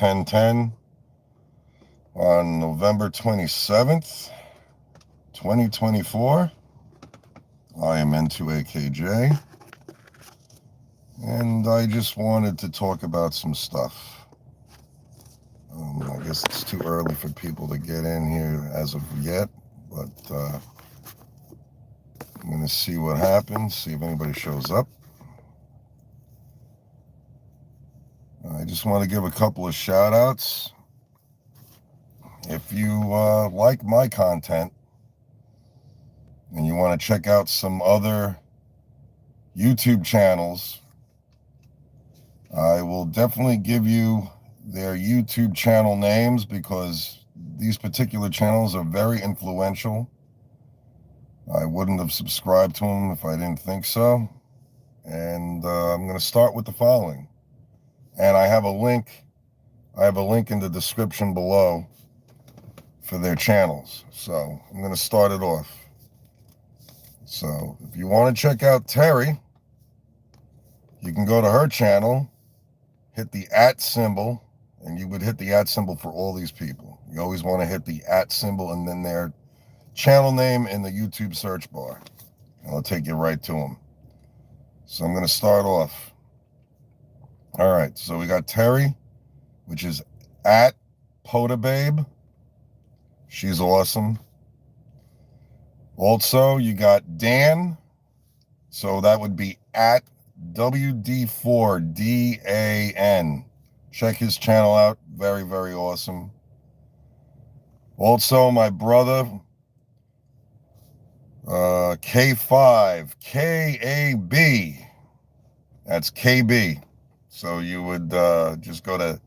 10/10 on November 27th, 2024. I am N2AKJ, and I just wanted to talk about some stuff. I guess it's too early for people to get in here as of yet, but I'm going to see what happens, see if anybody shows up. I just want to give a couple of shout outs. If you like my content and you want to check out some other YouTube channels, I will definitely give you their YouTube channel names because these particular channels are very influential. I wouldn't have subscribed to them if I didn't think so. And I'm going to start with the following. And I have a link in the description below for their channels. So I'm going to start it off. So if you want to check out Terry, you can go to her channel, hit the @ symbol, and you would hit the @ symbol for all these people. You always want to hit the @ symbol and then their channel name in the YouTube search bar. And it'll take you right to them. So I'm going to start off. All right, so we got Terry, which is @PotaBabe. She's awesome. Also, you got Dan. So that would be @WD4DAN. Check his channel out. Very, very awesome. Also, my brother, K5KAB. That's KB. So you would just go to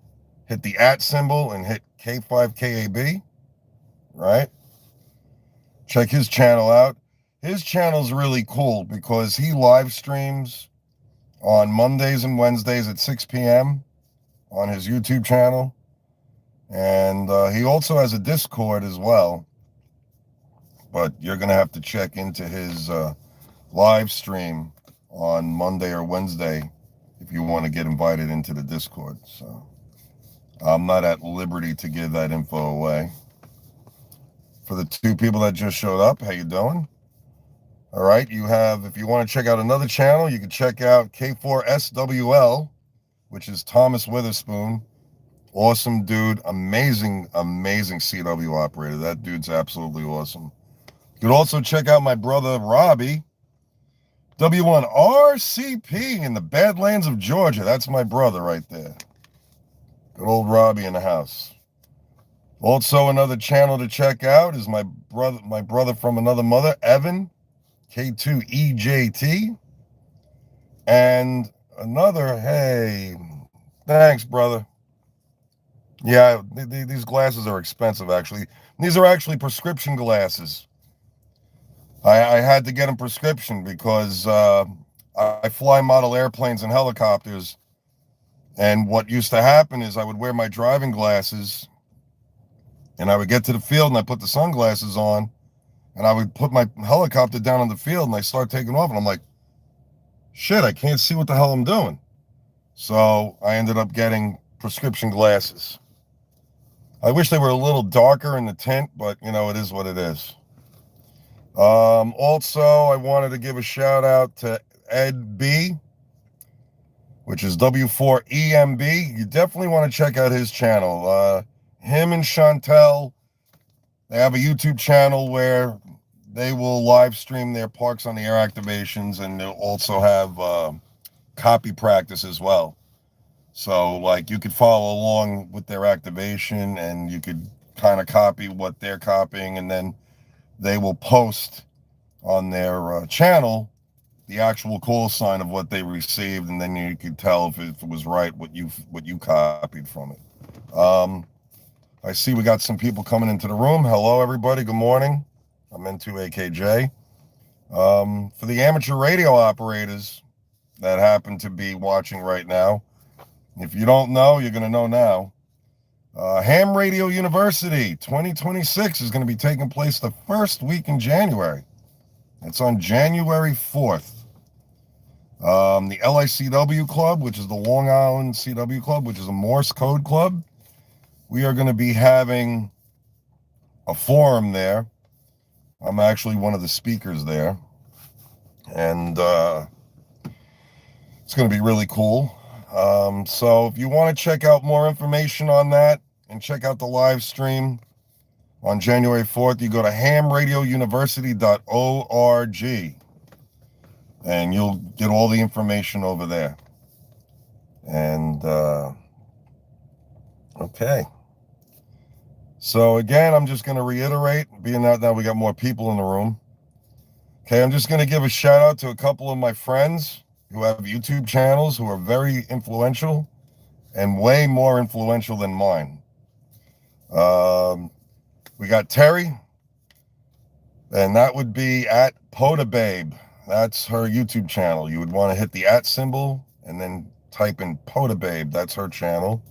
hit the @ symbol and hit K5KAB, right? Check his channel out. His channel's really cool because he live streams on Mondays and Wednesdays at 6 p.m. on his YouTube channel. And he also has a Discord as well. But you're going to have to check into his live stream on Monday or Wednesday if you want to get invited into the Discord. So I'm not at liberty to give that info away. For the two people that just showed up, how you doing? All right, you have, if you want to check out another channel, you can check out K4SWL, which is Thomas Witherspoon. Awesome dude, amazing CW operator. That dude's absolutely awesome. You can also check out my brother Robbie, W1RCP in the Badlands of Georgia. That's my brother right there. Good old Robbie in the house. Also, another channel to check out is my brother from another mother, Evan, K2EJT. And another, hey, thanks, brother. Yeah, these glasses are expensive, actually. These are actually prescription glasses. I had to get them prescription because I fly model airplanes and helicopters. And what used to happen is I would wear my driving glasses and I would get to the field and I put the sunglasses on and I would put my helicopter down on the field and I start taking off and I'm like, shit, I can't see what the hell I'm doing. So I ended up getting prescription glasses. I wish they were a little darker in the tint, but you know, it is what it is. Also, I wanted to give a shout out to Ed B, which is W4EMB. You definitely want to check out his channel. Him and Chantel, they have a YouTube channel where they will live stream their Parks on the Air activations, and they'll also have copy practice as well. So, like, you could follow along with their activation, and you could kind of copy what they're copying, and then they will post on their channel the actual call sign of what they received, and then you could tell if it was right what you copied from it. I see we got some people coming into the room. Hello, everybody. Good morning. I'm N2AKJ. For the amateur radio operators that happen to be watching right now, if you don't know, you're going to know now. Ham Radio University 2026 is going to be taking place the first week in January. It's on January 4th. The LICW Club, which is the Long Island CW Club, which is a Morse code club, we are going to be having a forum there. I'm actually one of the speakers there. And it's going to be really cool. So if you want to check out more information on that and check out the live stream on January 4th, you go to hamradiouniversity.org and you'll get all the information over there. And okay. So again, I'm just going to reiterate, being that now we got more people in the room. Okay, I'm just going to give a shout out to a couple of my friends who have YouTube channels who are very influential and way more influential than mine. We got Terry, and that would be at Podababe. That's her YouTube channel. You would want to hit the @ symbol and then type in Podababe. That's her channel.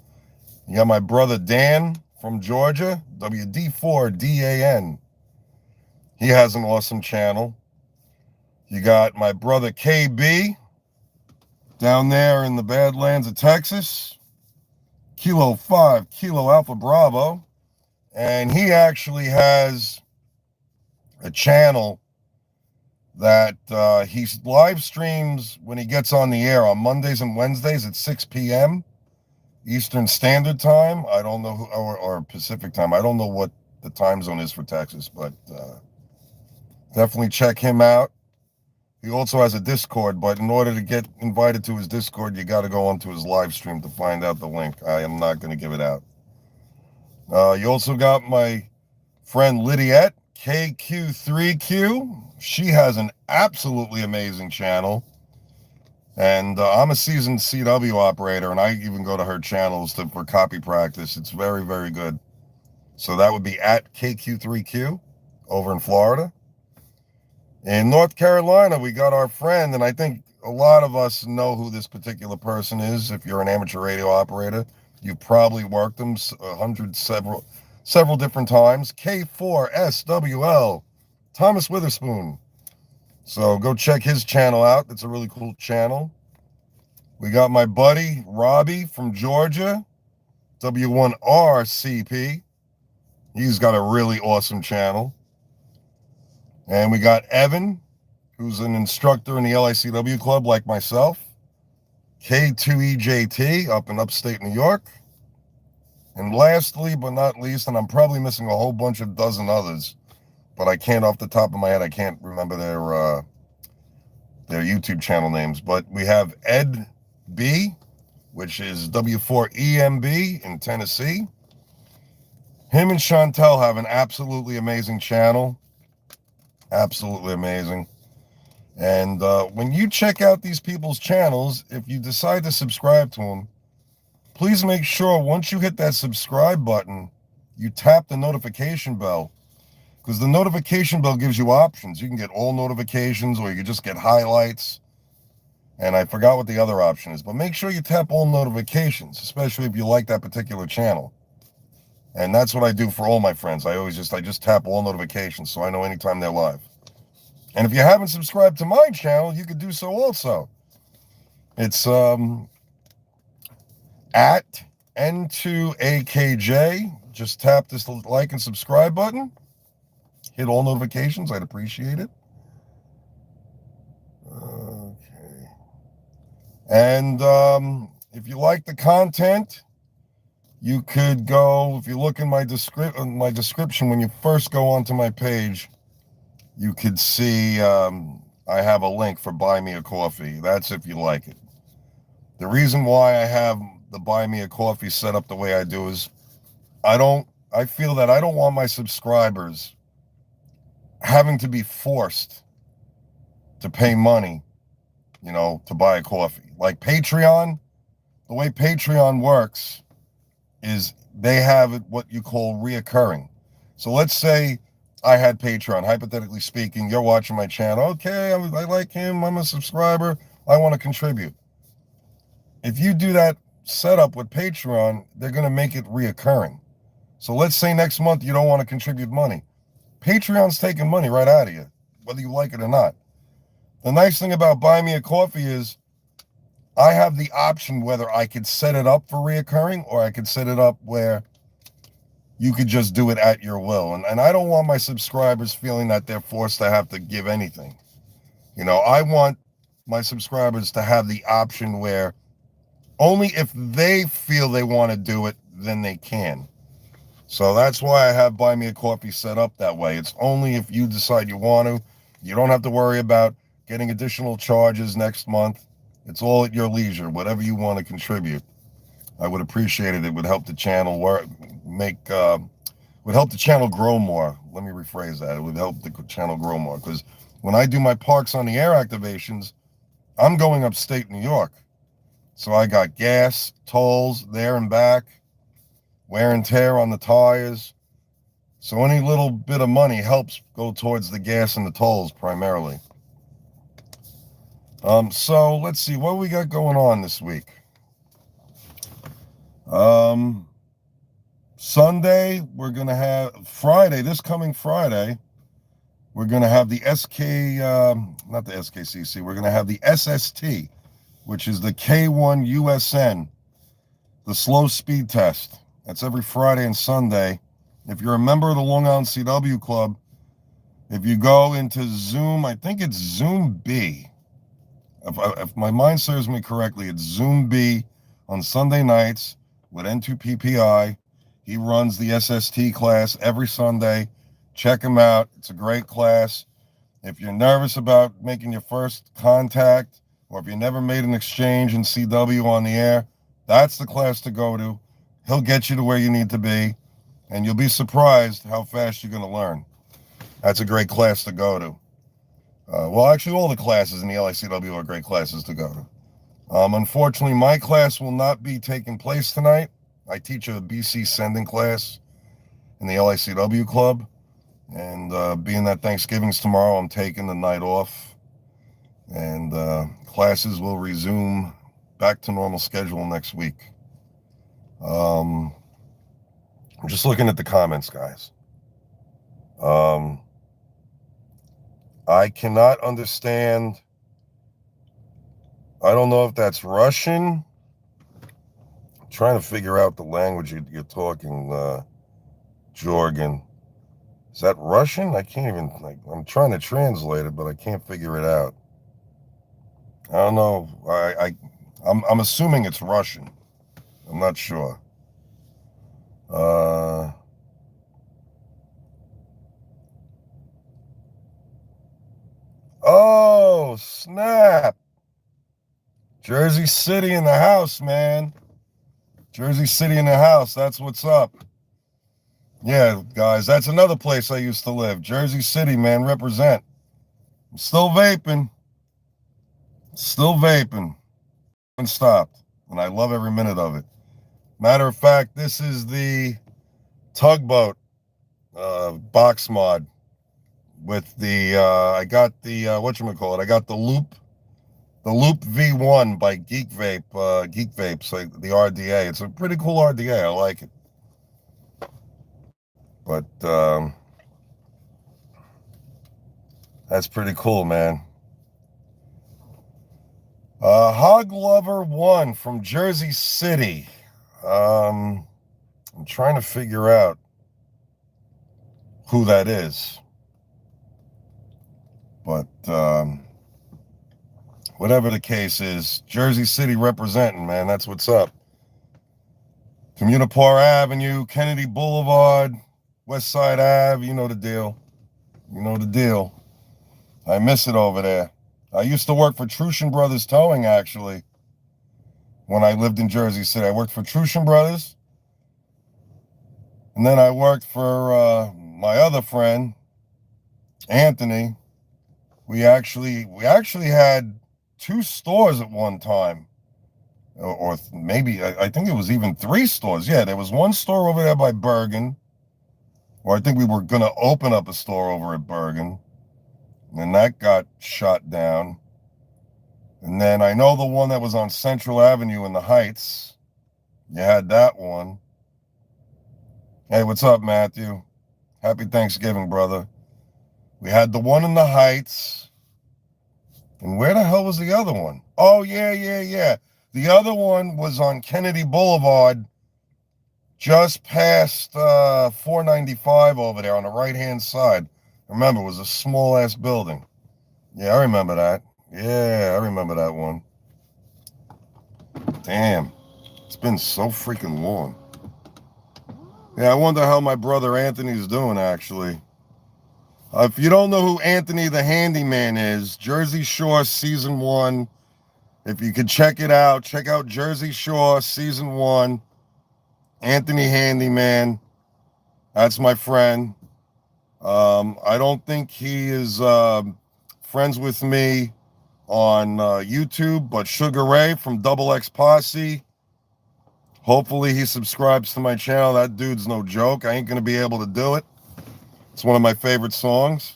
You got my brother Dan from Georgia, WD4DAN. He has an awesome channel. You got my brother KB down there in the Badlands of Texas, Kilo 5, Kilo Alpha Bravo. And he actually has a channel that he live streams when he gets on the air on Mondays and Wednesdays at 6 p.m. Eastern Standard Time. I don't know, or Pacific Time. I don't know what the time zone is for Texas, but definitely check him out. He also has a Discord, but in order to get invited to his Discord, you got to go onto his live stream to find out the link. I am not going to give it out. You also got my friend Lydiette, KQ3Q. She has an absolutely amazing channel. And I'm a seasoned CW operator, and I even go to her channels for copy practice. It's very, very good. So that would be at KQ3Q over in Florida. In North Carolina, we got our friend, and I think a lot of us know who this particular person is. If you're an amateur radio operator, you probably worked them several different times. K4SWL, Thomas Witherspoon. So go check his channel out. It's a really cool channel. We got my buddy Robbie from Georgia, W1RCP. He's got a really awesome channel. And we got Evan, who's an instructor in the LICW club like myself. N2AKJ up in upstate New York. And lastly, but not least, and I'm probably missing a whole bunch of dozen others, but I can't off the top of my head, I can't remember their YouTube channel names. But we have Ed B, which is W4EMB in Tennessee. Him and Chantel have an absolutely amazing channel. Absolutely amazing. And when you check out these people's channels, if you decide to subscribe to them, please make sure once you hit that subscribe button, you tap the notification bell, because the notification bell gives you options. You can get all notifications, or you can just get highlights. And I forgot what the other option is, but make sure you tap all notifications, especially if you like that particular channel. And that's what I do for all my friends. I just tap all notifications so I know anytime they're live. And if you haven't subscribed to my channel, you could do so also. It's at N2AKJ. Just tap this like and subscribe button. Hit all notifications. I'd appreciate it. Okay. And if you like the content, you could go, if you look in my description, when you first go onto my page, you could see I have a link for Buy Me a Coffee. That's if you like it. The reason why I have the Buy Me a Coffee set up the way I do is I feel that I don't want my subscribers having to be forced to pay money, to buy a coffee. Like Patreon, the way Patreon works is they have what you call reoccurring. So let's say I had Patreon, hypothetically speaking, you're watching my channel. Okay, I like him, I'm a subscriber, I want to contribute. If you do that setup with Patreon, they're going to make it reoccurring. So let's say next month you don't want to contribute money. Patreon's taking money right out of you, whether you like it or not. The nice thing about Buy Me a Coffee is I have the option whether I could set it up for reoccurring, or I could set it up where you could just do it at your will. And I don't want my subscribers feeling that they're forced to have to give anything. I want my subscribers to have the option where only if they feel they want to do it, then they can. So that's why I have Buy Me a Coffee set up that way. It's only if you decide you want to. You don't have to worry about getting additional charges next month. It's all at your leisure, whatever you want to contribute. I would appreciate it. It would help the channel would help the channel grow more. Let me rephrase that. It would help the channel grow more, because when I do my Parks on the Air activations, I'm going upstate New York. So I got gas, tolls there and back, wear and tear on the tires. So any little bit of money helps go towards the gas and the tolls primarily. So let's see what we got going on this week. Sunday, we're going to have this coming Friday, we're going to have the not the SKCC, we're going to have the SST, which is the K1 USN, the slow speed test. That's every Friday and Sunday. If you're a member of the Long Island CW Club, if you go into Zoom, I think it's Zoom B. If my mind serves me correctly, it's Zoom B on Sunday nights with N2PPI. He runs the SST class every Sunday. Check him out. It's a great class. If you're nervous about making your first contact, or if you never made an exchange in CW on the air, that's the class to go to. He'll get you to where you need to be, and you'll be surprised how fast you're going to learn. That's a great class to go to. Well, actually, all the classes in the LICW are great classes to go to. Unfortunately, my class will not be taking place tonight. I teach a BC sending class in the LICW club, and being that Thanksgiving's tomorrow, I'm taking the night off, and classes will resume back to normal schedule next week. I'm just looking at the comments, guys. I cannot understand. I don't know if that's Russian. I'm trying to figure out the language you're talking, Jorgen. Is that Russian? I can't even, I'm trying to translate it, but I can't figure it out. I don't know. I'm assuming it's Russian. I'm not sure. Oh, snap. Jersey City in the house, man. Jersey City in the house. That's what's up. Yeah, guys, that's another place I used to live. Jersey City, man, represent. I'm still vaping. Still vaping. Haven't stopped. And I love every minute of it. Matter of fact, this is the tugboat box mod with the, I got the, whatchamacallit, I got the Loop V1 by Geek Vapes, like the RDA. It's a pretty cool RDA. I like it. But that's pretty cool, man. Hog Lover 1 from Jersey City. I'm trying to figure out who that is. But whatever the case is, Jersey City representing, man. That's what's up. Communipar Avenue, Kennedy Boulevard, West Side Ave, you know the deal. You know the deal. I miss it over there. I used to work for Trushin Brothers Towing, actually, when I lived in Jersey City. I worked for Trushin Brothers. And then I worked for my other friend, Anthony. We actually had 2 stores at one time. Or maybe, I think it was even 3 stores. Yeah, there was one store over there by Bergen. Or I think we were going to open up a store over at Bergen. And that got shot down. And then I know the one that was on Central Avenue in the Heights. You had that one. Hey, what's up, Matthew? Happy Thanksgiving, brother. We had the one in the Heights. And where the hell was the other one? Oh, yeah. The other one was on Kennedy Boulevard, just past 495 over there on the right-hand side. Remember, it was a small-ass building. Yeah, I remember that. Yeah, I remember that one. Damn. It's been so freaking long. Yeah, I wonder how my brother Anthony's doing, actually. If you don't know who Anthony the Handyman is, Jersey Shore Season 1. If you could check it out, check out Jersey Shore Season 1. Anthony Handyman. That's my friend. I don't think he is friends with me on YouTube, but Sugar Ray from Double X Posse. Hopefully he subscribes to my channel. That dude's no joke. I ain't going to be able to do it. It's one of my favorite songs.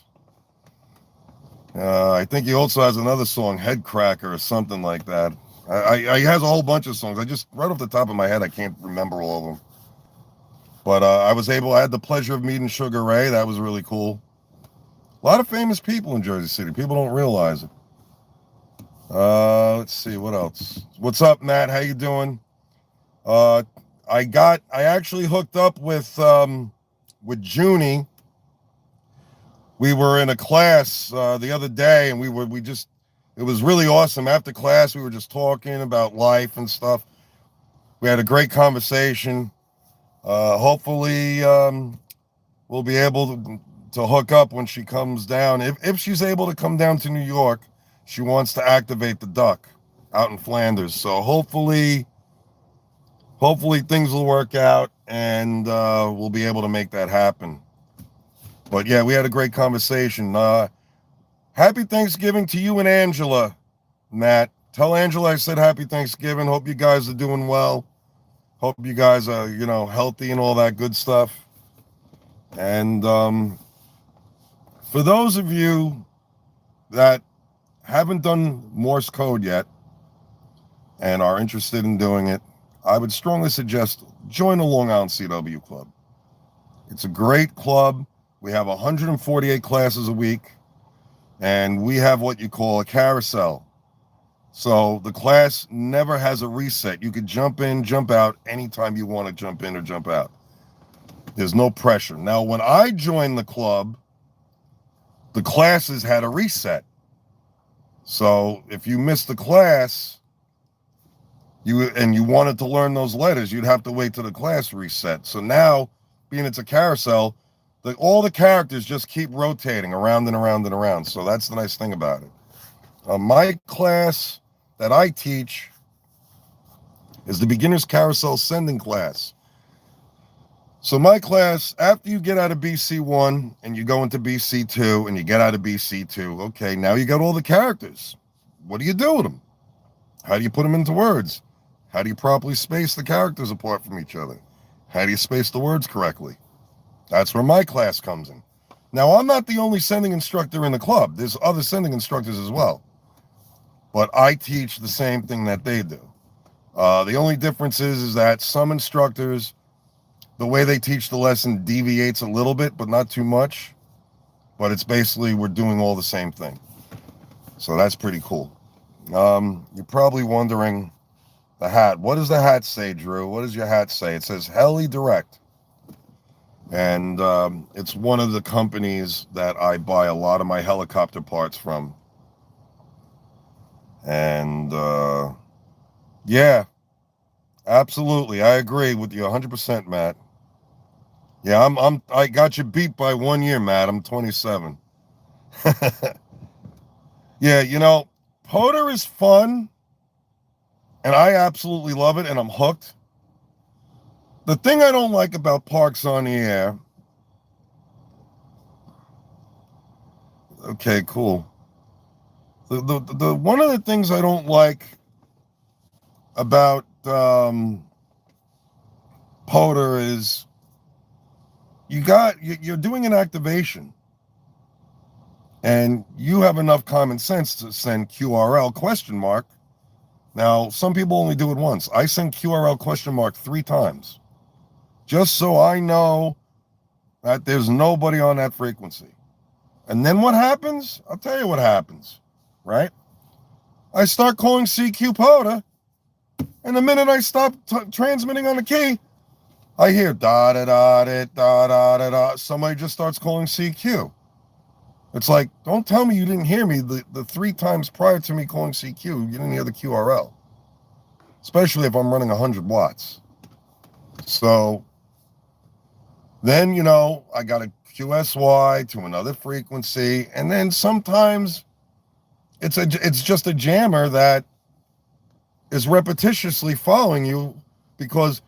I think he also has another song, Head Cracker or something like that. He has a whole bunch of songs. I just, right off the top of my head, I can't remember all of them. But I had the pleasure of meeting Sugar Ray. That was really cool. A lot of famous people in Jersey City. People don't realize it. Let's see, what else? What's up, Matt? How you doing? I actually hooked up with Junie. We were in a class the other day, and it was really awesome. After class, we were just talking about life and stuff. We had a great conversation. Hopefully, we'll be able to hook up when she comes down. If she's able to come down to New York, she wants to activate the duck out in Flanders. So hopefully things will work out, and we'll be able to make that happen. But yeah, we had a great conversation. Happy Thanksgiving to you and Angela, Matt. Tell Angela I said happy Thanksgiving. Hope you guys are doing well. Hope you guys are, healthy and all that good stuff. And for those of you that haven't done Morse code yet and are interested in doing it, I would strongly suggest join the Long Island CW Club. It's a great club. We have 148 classes a week, and we have what you call a carousel. So the class never has a reset. You could jump in, jump out anytime you want to jump in or jump out. There's no pressure. Now, when I joined the club, the classes had a reset. So if you missed the class, you wanted to learn those letters, you'd have to wait till the class reset. So now, being it's a carousel, all the characters just keep rotating around and around and around. So that's the nice thing about it. My class that I teach is the Beginner's Carousel Sending class. So my class, after you get out of BC1 and you go into BC2 and you get out of BC2, okay, now you got all the characters. What do you do with them? How do you put them into words? How do you properly space the characters apart from each other? How do you space the words correctly? That's where my class comes in. Now, I'm not the only sending instructor in the club. There's other sending instructors as well. But I teach the same thing that they do. The only difference is that some instructors, the way they teach the lesson deviates a little bit, but not too much. But it's basically we're doing all the same thing. So that's pretty cool. You're probably wondering, the hat. What does the hat say, Drew? What does your hat say? It says Heli Direct. And it's one of the companies that I buy a lot of my helicopter parts from. And yeah, absolutely. I agree with you 100%, Matt. Yeah, I got you beat by 1 year, Matt. I'm 27. Yeah, Poder is fun, and I absolutely love it, and I'm hooked. The thing I don't like about Parks on the Air. Okay, cool. The one of the things I don't like about Poder is you're doing an activation, and you have enough common sense to send QRL ? Now, some people only do it once. I send QRL ? 3 times, just so I know that there's nobody on that frequency. And then what happens? I'll tell you what happens, right? I start calling CQ Poder, and the minute I stop transmitting on the key, I hear da-da-da-da-da-da-da. Somebody just starts calling CQ. It's like, don't tell me you didn't hear me the 3 times prior to me calling CQ. You didn't hear the QRL. Especially if I'm running 100 watts. So then, I got a QSY to another frequency. And then sometimes it's just a jammer that is repetitiously following you because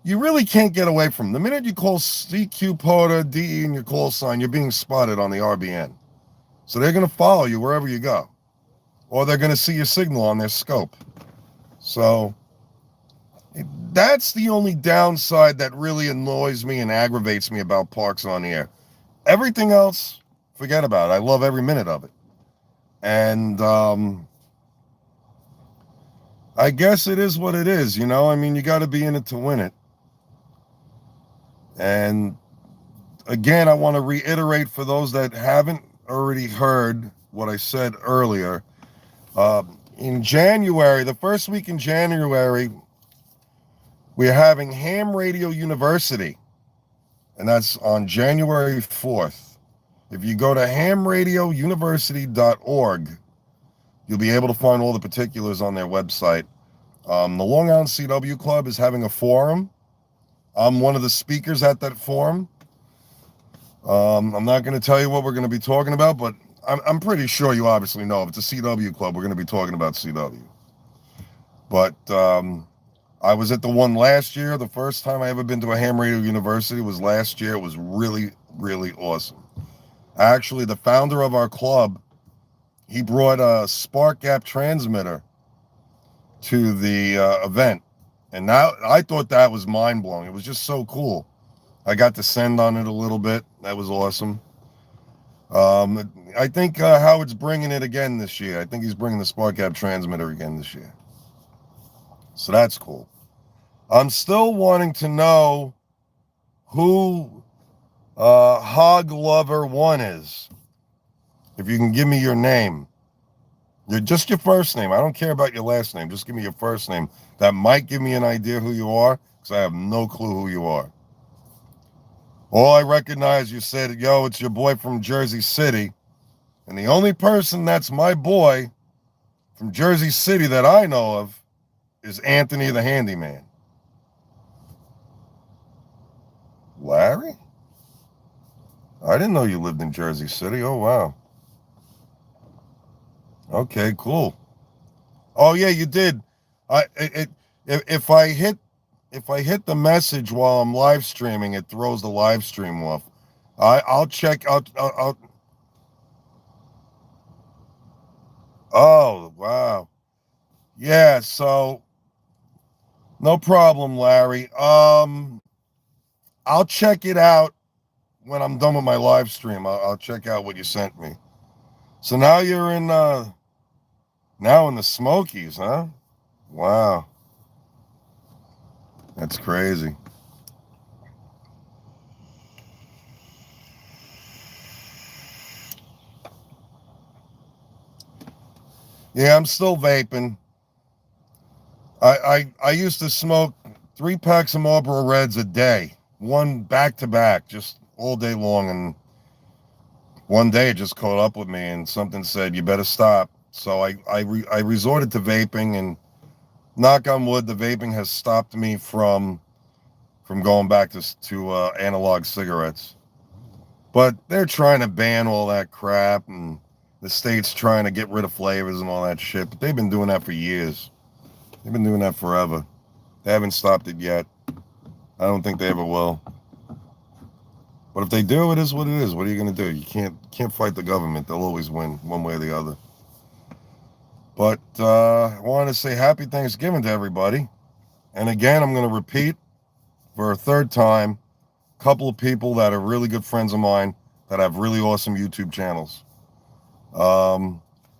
you really can't get away from them. The minute you call CQ POTA DE in your call sign, you're being spotted on the RBN. So they're going to follow you wherever you go. Or they're going to see your signal on their scope. So that's the only downside that really annoys me and aggravates me about Parks on the Air. Everything else, forget about it. I love every minute of it. And I guess it is what it is, I mean, you got to be in it to win it. And again, I want to reiterate for those that haven't already heard what I said earlier. In January, the first week in January, we're having Ham Radio University, and that's on January 4th. If you go to hamradiouniversity.org, you'll be able to find all the particulars on their website. The Long Island CW Club is having a forum. I'm one of the speakers at that forum. I'm not going to tell you what we're going to be talking about, but I'm pretty sure you obviously know. If it's a CW club, we're going to be talking about CW. But I was at the one last year. The first time I ever been to a Ham Radio University was last year. It was really, really awesome. Actually, the founder of our club, he brought a Spark Gap transmitter to the event. And now I thought that was mind-blowing. It was just so cool. I got to send on it a little bit. That was awesome. I think Howard's bringing it again this year. I think he's bringing the Spark Gap transmitter again this year. So that's cool. I'm still wanting to know who Hog Lover 1 is. If you can give me your name. Just your first name. I don't care about your last name. Just give me your first name. That might give me an idea who you are, because I have no clue who you are. All I recognize, you said, yo, it's your boy from Jersey City. And the only person that's my boy from Jersey City that I know of is Anthony the Handyman. Larry? I didn't know you lived in Jersey City. Oh, wow. Okay, cool. Oh, yeah, you did. If I hit the message while I'm live streaming, it throws the live stream off. I'll check out. Oh, wow. Yeah, so no problem, Larry. I'll check it out when I'm done with my live stream. I'll check out what you sent me. So now you're in the Smokies, huh? Wow. That's crazy. Yeah, I'm still vaping. I used to smoke 3 packs of Marlboro Reds a day, one back to back, just all day long. And one day it just caught up with me, and something said, "You better stop." So I resorted to vaping, and knock on wood, the vaping has stopped me from going back to analog cigarettes. But they're trying to ban all that crap, and the state's trying to get rid of flavors and all that shit. But they've been doing that for years. They've been doing that forever. They haven't stopped it yet. I don't think they ever will. But if they do, it is what it is. What are you going to do? You can't fight the government. They'll always win one way or the other. But I want to say happy Thanksgiving to everybody. And again, I'm going to repeat for a third time, a couple of people that are really good friends of mine that have really awesome YouTube channels.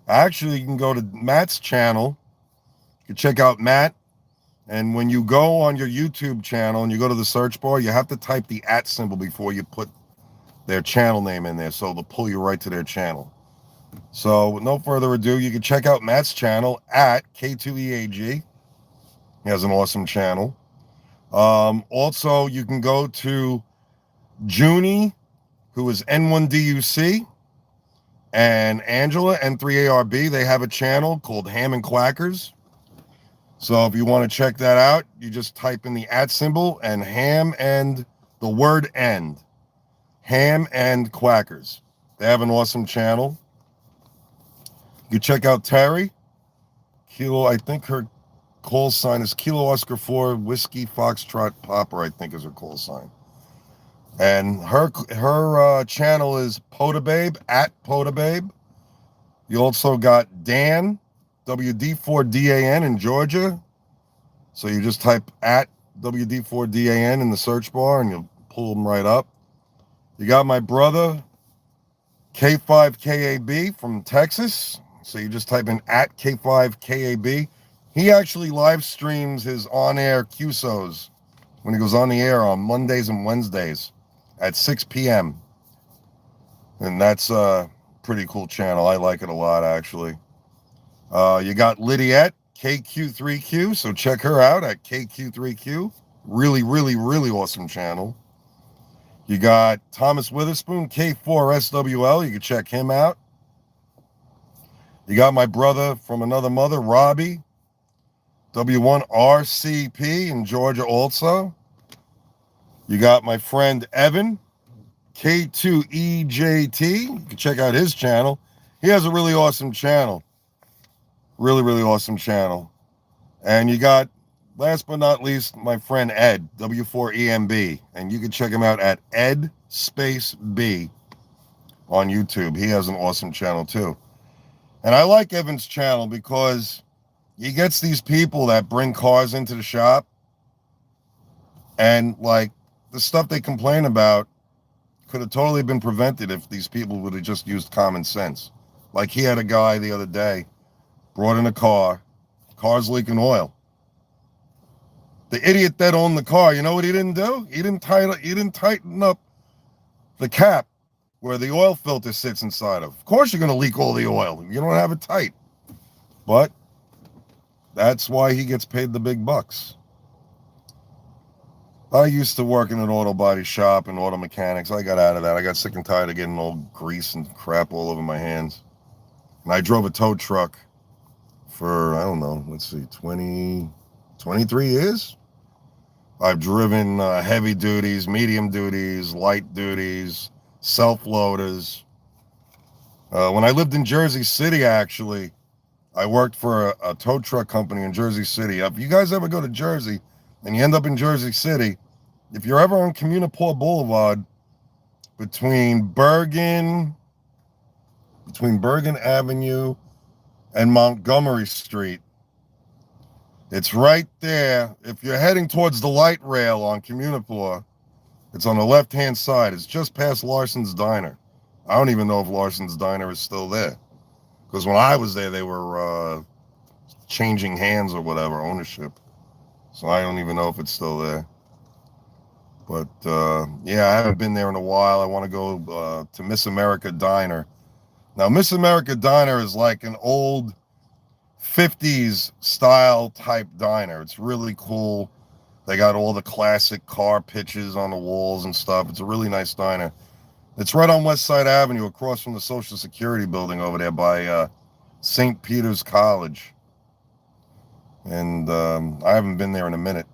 Actually, you can go to Matt's channel. You can check out Matt. And when you go on your YouTube channel and you go to the search bar, you have to type the @ symbol before you put their channel name in there. So they'll pull you right to their channel. So with no further ado, you can check out Matt's channel at K2AKJ. He has an awesome channel. Also, you can go to Junie, who is N1DUC, and Angela, N3ARB. They have a channel called Ham and Quackers. So if you want to check that out, you just type in the @ symbol and ham and the word end. Ham and Quackers. They have an awesome channel. You check out Terry. Kilo, I think her call sign is Kilo Oscar 4 Whiskey Foxtrot Popper, I think is her call sign. And her channel is Potababe, @Potababe. You also got Dan, WD4DAN in Georgia. So you just type @WD4DAN in the search bar and you'll pull them right up. You got my brother, K5KAB from Texas. So you just type in @K5KAB. He actually live streams his on-air QSOs when he goes on the air on Mondays and Wednesdays at 6 p.m. And that's a pretty cool channel. I like it a lot, actually. You got Lydiette, KQ3Q, so check her out at KQ3Q. Really, really, really awesome channel. You got Thomas Witherspoon, K4SWL. You can check him out. You got my brother from another mother, Robbie, W1RCP in Georgia also. You got my friend Evan, K2EJT. You can check out his channel. He has a really awesome channel. Really, really awesome channel. And you got, last but not least, my friend Ed, W4EMB. And you can check him out at @EdSpaceB on YouTube. He has an awesome channel too. And I like Evan's channel because he gets these people that bring cars into the shop, and like the stuff they complain about could have totally been prevented if these people would have just used common sense. Like he had a guy the other day, brought in a car's leaking oil. The idiot that owned the car, you know what he didn't do? He didn't tighten up the cap where the oil filter sits inside of. Of course you're going to leak all the oil. You don't have it tight. But that's why he gets paid the big bucks. I used to work in an auto body shop and auto mechanics. I got out of that. I got sick and tired of getting all grease and crap all over my hands. And I drove a tow truck for, I don't know, let's see, 23 years. I've driven heavy duties, medium duties, light duties, self-loaders. When I lived in Jersey City, actually, I worked for a tow truck company in Jersey City. If you guys ever go to Jersey and you end up in Jersey City, if you're ever on Communipaw Boulevard between Bergen Avenue and Montgomery Street, it's right there. If you're heading towards the light rail on Communipaw, it's on the left-hand side. It's just past Larson's Diner. I don't even know if Larson's Diner is still there. Because when I was there, they were changing hands or whatever, ownership. So I don't even know if it's still there. But, yeah, I haven't been there in a while. I want to go to Miss America Diner. Now, Miss America Diner is like an old 50s style type diner. It's really cool. They got all the classic car pictures on the walls and stuff. It's a really nice diner. It's right on West Side Avenue, across from the Social Security building over there by St. Peter's College. And I haven't been there in a minute,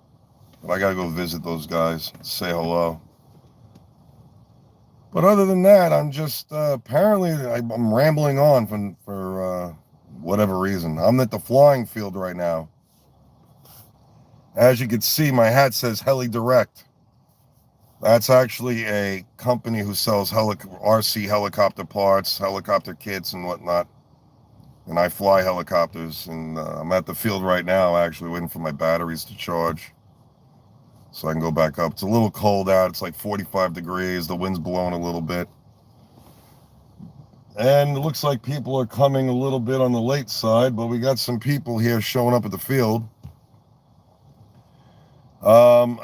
but I got to go visit those guys, say hello. But other than that, I'm just, apparently, I'm rambling on for whatever reason. I'm at the flying field right now. As you can see, my hat says Heli Direct. That's actually a company who sells RC helicopter parts, helicopter kits, and whatnot. And I fly helicopters, and I'm at the field right now, actually waiting for my batteries to charge so I can go back up. It's a little cold out. It's like 45 degrees. The wind's blowing a little bit. And it looks like people are coming a little bit on the late side, but we got some people here showing up at the field.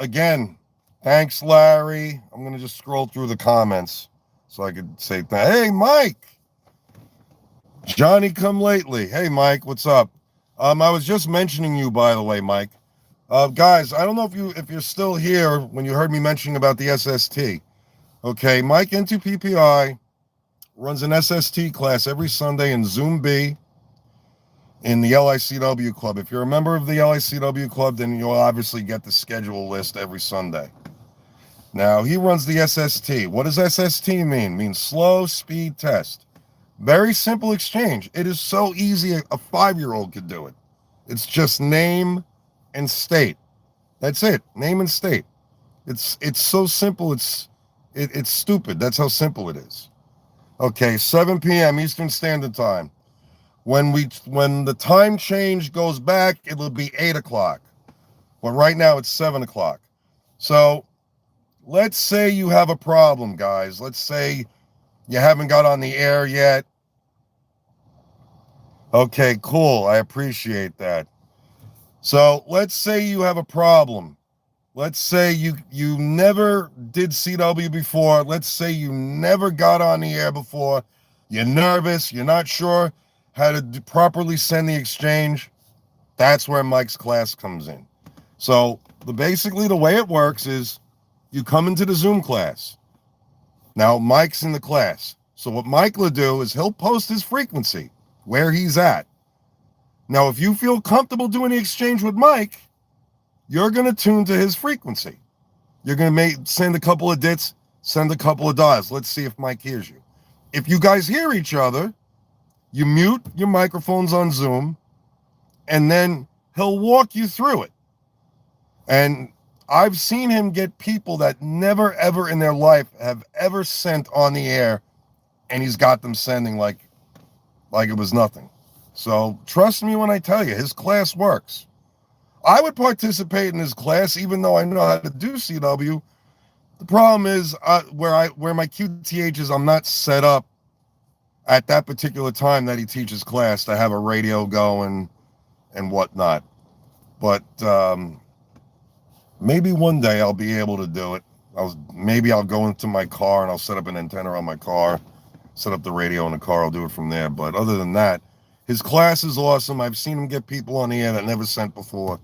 Again, thanks, Larry. I'm going to just scroll through the comments so I could say, hey, Mike. Johnny come lately. Hey, Mike, what's up? I was just mentioning you, by the way, Mike. Guys, I don't know if you're still here when you heard me mentioning about the SST. Okay, Mike N2PPI runs an SST class every Sunday in Zoom B in the LICW club. If you're a member of the LICW club, then you'll obviously get the schedule list every Sunday. Now, he runs the SST. What does SST mean? It means slow speed test. Very simple exchange. It is so easy, a 5-year-old could do it. It's just name and state. That's it. Name and state. It's so simple. It's stupid. That's how simple it is. Okay, 7 p.m. Eastern Standard Time. When the time change goes back, it'll be 8 o'clock. But right now it's 7 o'clock. So let's say you have a problem, guys. Let's say you haven't got on the air yet. Okay, cool. I appreciate that. So let's say you have a problem. Let's say you never did CW before. Let's say you never got on the air before. You're nervous. You're not sure how to properly send the exchange. That's where Mike's class comes in. So basically the way it works is you come into the Zoom class. Now Mike's in the class. So what Mike will do is he'll post his frequency, where he's at. Now, if you feel comfortable doing the exchange with Mike, you're going to tune to his frequency. You're going to send a couple of dits, send a couple of dials. Let's see if Mike hears you. If you guys hear each other, you mute your microphones on Zoom, and then he'll walk you through it. And I've seen him get people that never, ever in their life have ever sent on the air, and he's got them sending like it was nothing. So trust me when I tell you, his class works. I would participate in his class even though I know how to do CW. The problem is where my QTH is, I'm not set up at that particular time that he teaches class to have a radio going and whatnot. But maybe one day I'll be able to do it. Maybe I'll go into my car and I'll set up an antenna on my car, set up the radio in the car. I'll do it from there. But other than that, his class is awesome. I've seen him get people on the air that never sent before.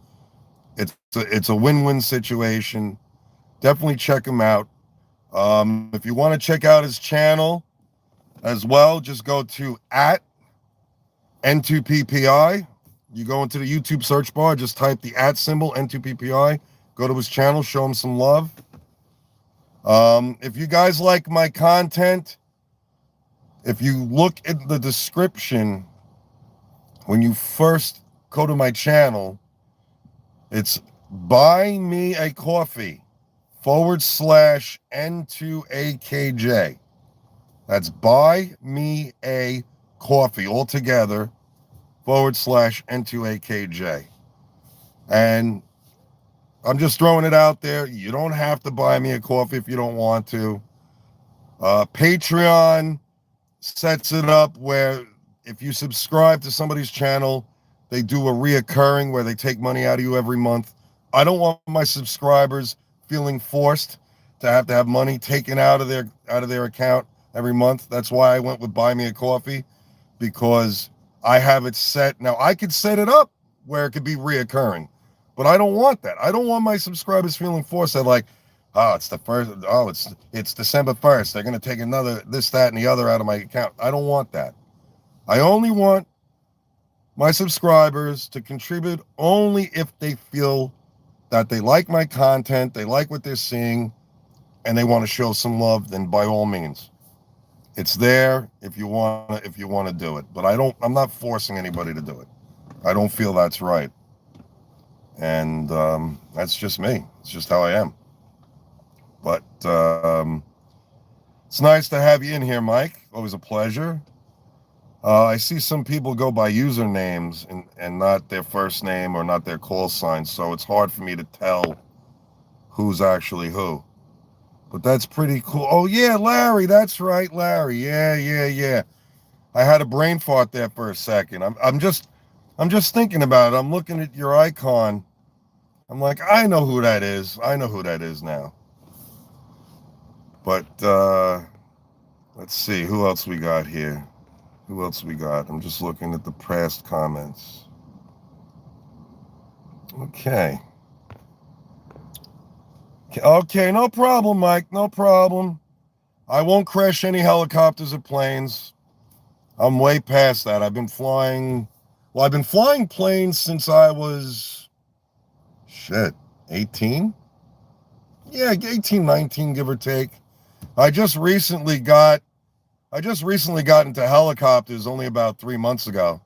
It's a win-win situation. Definitely check him out. If you want to check out his channel as well, just go to @N2PPI. You go into the YouTube search bar, just type the @ N2PPI. Go to his channel, show him some love. If you guys like my content, if you look at the description, when you first go to my channel, it's buy me a coffee /N2AKJ. That's buy me a coffee altogether /N2AKJ. And I'm just throwing it out there. You don't have to buy me a coffee if you don't want to. Patreon sets it up where if you subscribe to somebody's channel, they do a reoccurring where they take money out of you every month. I don't want my subscribers feeling forced to have money taken out of their account every month. That's why I went with Buy Me a Coffee, because I have it set. Now I could set it up where it could be reoccurring, but I don't want that. I don't want my subscribers feeling forced that it's the first, it's December 1st. They're going to take another this, that, and the other out of my account. I don't want that. I only want my subscribers to contribute only if they feel that they like my content, they like what they're seeing, and they want to show some love. Then by all means, it's there if you want to do it. But I'm not forcing anybody to do it. I don't feel that's right. And that's just me. It's just how I am. But it's nice to have you in here, Mike. Always a pleasure. I see some people go by usernames and not their first name or not their call sign, so it's hard for me to tell who's actually who. But that's pretty cool. Oh yeah, Larry, that's right, Larry. Yeah. I had a brain fart there for a second. I'm just thinking about it. I'm looking at your icon. I'm like, I know who that is. I know who that is now. But let's see, who else we got here? Who else we got? I'm just looking at the past comments. Okay. Okay, no problem, Mike. No problem. I won't crash any helicopters or planes. I'm way past that. I've been flying planes since I was, 18? Yeah, 18, 19, give or take. I just recently got into helicopters only about 3 months ago.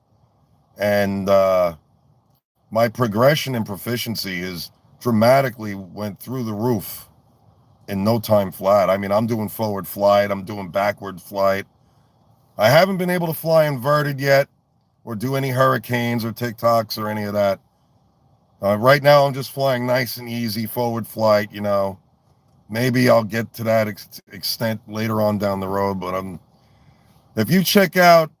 And my progression and proficiency is dramatically went through the roof in no time flat. I mean, I'm doing forward flight, I'm doing backward flight. I haven't been able to fly inverted yet or do any hurricanes or TikToks or any of that. Right now, I'm just flying nice and easy forward flight, you know. Maybe I'll get to that extent later on down the road, but if you check out,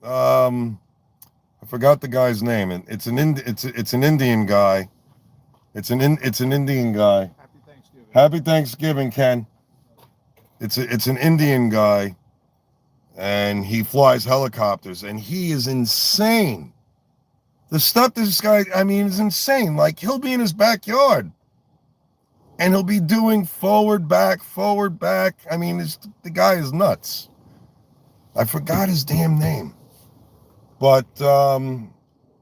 I forgot the guy's name, and it's an Indian guy. It's an Indian guy. Happy Thanksgiving. Happy Thanksgiving, Ken. It's an Indian guy, and he flies helicopters, and he is insane. The stuff this guy, I mean, is insane. Like, he'll be in his backyard, and he'll be doing forward, back. I mean, the guy is nuts. I forgot his damn name. But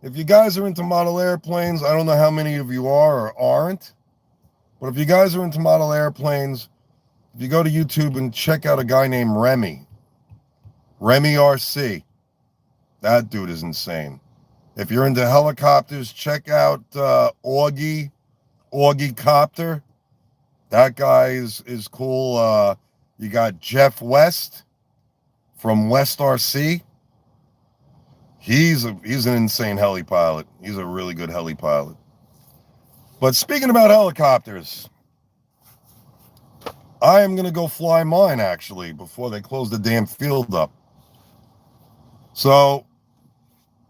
if you guys are into model airplanes, I don't know how many of you are or aren't, but if you guys are into model airplanes, if you go to YouTube and check out a guy named Remy RC, that dude is insane. If you're into helicopters, check out Augie Copter. That guy is cool. You got Jeff West from West RC. He's an insane heli pilot. He's a really good heli pilot. But speaking about helicopters, I am going to go fly mine, actually, before they close the damn field up. So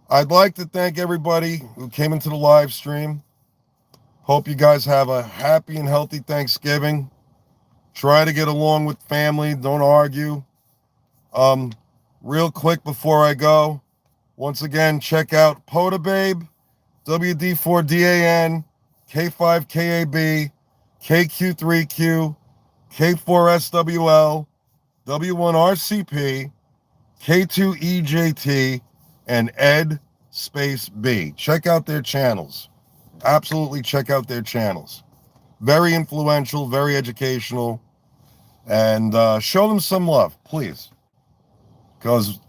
I'd like to thank everybody who came into the live stream. Hope you guys have a happy and healthy Thanksgiving. Try to get along with family. Don't argue. Real quick before I go, once again, check out POTA Babe, WD4DAN, K5KAB, KQ3Q, K4SWL, W1RCP, K2EJT, and Ed Space B. Check out their channels. Absolutely check out their channels. Very influential, very educational, and show them some love, please. Because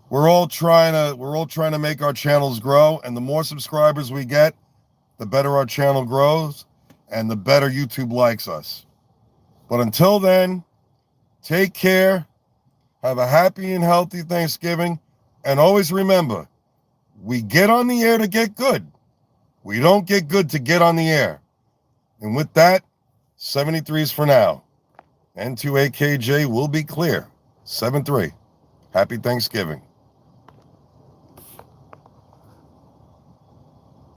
we're all trying to make our channels grow, and the more subscribers we get, the better our channel grows, and the better YouTube likes us. But until then, take care, have a happy and healthy Thanksgiving, and always remember, we get on the air to get good. We don't get good to get on the air. And with that, 73s for now. N2AKJ will be clear. 7-3. Happy Thanksgiving.